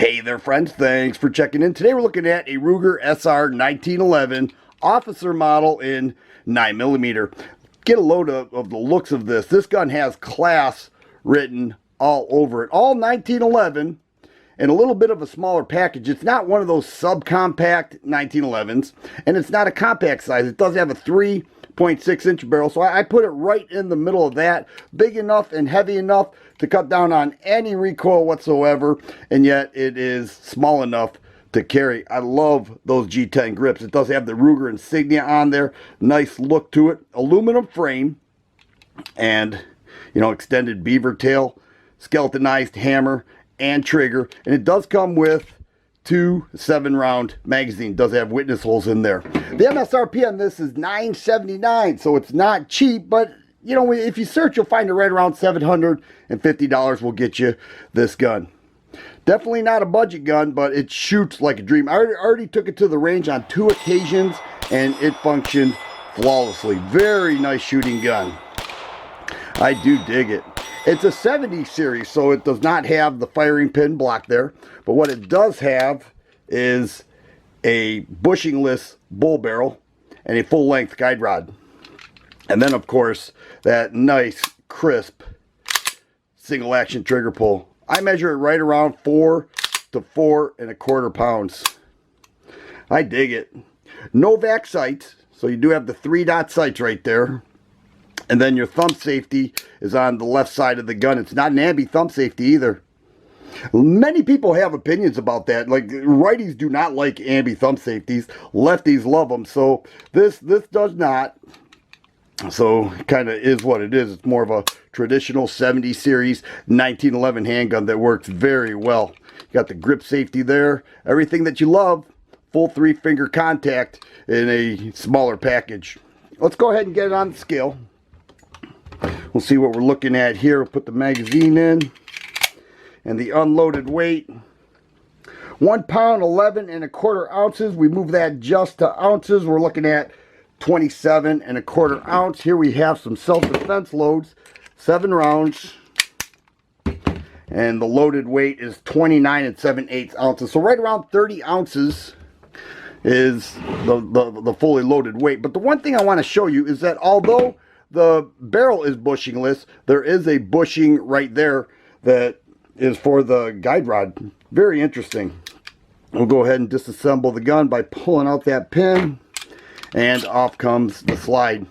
Hey there friends, thanks for checking in. Today we're looking at a Ruger SR1911 Officer model in 9mm. Get a load of the looks of this. This gun has class written all over it. All 1911 and a little bit of a smaller package. It's not one of those subcompact 1911s, and it's not a compact size. It does have a 3.6 inch barrel, so I put it right in the middle of that. Big enough and heavy enough to cut down on any recoil whatsoever, and yet it is small enough to carry. I love those G10 grips. It does have the Ruger insignia on there. Nice look to it. Aluminum frame and, you know, extended beaver tail, skeletonized hammer and trigger, and it does come with 2 7-round magazine. Does have witness holes in there. The MSRP on this is $979, so it's not cheap, but you know, if you search, you'll find it right around $750 will get you this gun. Definitely not a budget gun, but it shoots like a dream. I already took it to the range on 2 occasions, and it functioned flawlessly. Very nice shooting gun. I do dig it. It's a 70 series, so it does not have the firing pin block there. But what it does have is a bushingless bull barrel and a full-length guide rod. And then, of course, that nice, crisp, single-action trigger pull. I measure it right around 4 to 4.25 pounds. I dig it. No vac sights, so you do have the 3-dot sights right there. And then your thumb safety is on the left side of the gun. It's not an ambi thumb safety either. Many people have opinions about that. Like, righties do not like ambi thumb safeties. Lefties love them. So this does not. So it kind of is what it is. It's more of a traditional 70 series 1911 handgun that works very well. You got the grip safety there. Everything that you love. Full 3-finger contact in a smaller package. Let's go ahead and get it on the scale. We'll see what we're looking at here. We'll put the magazine in and the unloaded weight. 1 pound 11.25 ounces. We move that just to ounces. We're looking at 27.25 ounce. Here we have some self-defense loads, 7 rounds, and the loaded weight is 29 7/8 ounces. So right around 30 ounces is the fully loaded weight. But the one thing I want to show you is that although the barrel is bushingless, there is a bushing right there that is for the guide rod. Very interesting. We'll go ahead and disassemble the gun by pulling out that pin, and off comes the slide.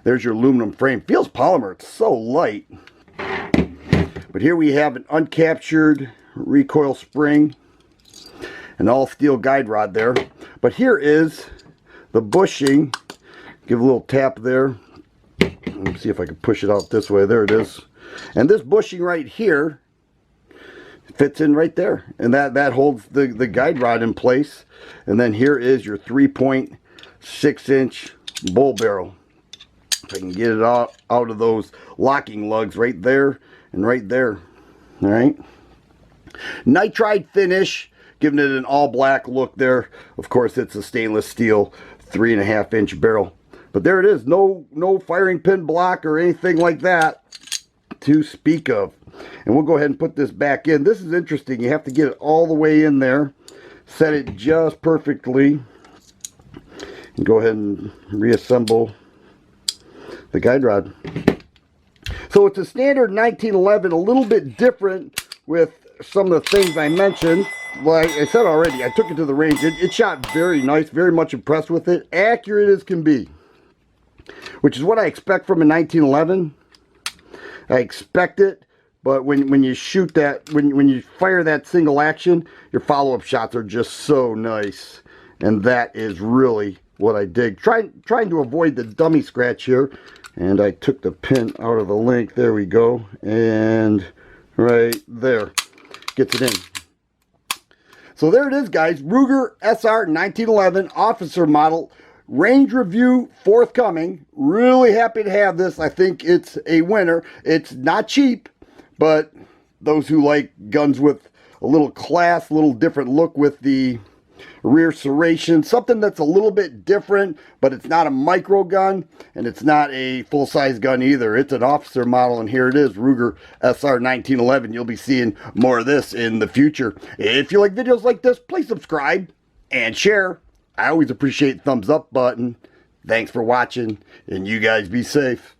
There's your aluminum frame. Feels polymer. It's so light. But here we have an uncaptured recoil spring, an all steel guide rod there. But here is the bushing. Give a little tap there. Let me see if I can push it out this way. There it is. And this bushing right here fits in right there. And that holds the guide rod in place. And then here is your 3.6 inch bull barrel. If I can get it out of those locking lugs right there and right there. Alright. Nitride finish, giving it an all black look there. Of course, it's a stainless steel 3.5 inch barrel. But there it is. No firing pin block or anything like that to speak of. And we'll go ahead and put this back in. This is interesting. You have to get it all the way in there. Set it just perfectly. And go ahead and reassemble the guide rod. So it's a standard 1911, a little bit different with some of the things I mentioned. Like I said already, I took it to the range. It shot very nice. Very much impressed with it. Accurate as can be. Which is what I expect from a 1911. I expect it, but when you shoot that, when you fire that single action, your follow-up shots are just so nice. And that is really what I dig. Trying to avoid the dummy scratch here. And I took the pin out of the link. There we go. And right there. Gets it in. So there it is, guys. Ruger SR1911 Officer model. Range review forthcoming. Really happy to have this. I think it's a winner. It's not cheap, but those who like guns with a little class, a little different look with the rear serration, something that's a little bit different, but it's not a micro gun, and it's not a full-size gun either. It's an officer model, and here it is, Ruger SR1911. You'll be seeing more of this in the future. If you like videos like this, please subscribe and share. I always appreciate the thumbs up button. Thanks for watching, and you guys be safe.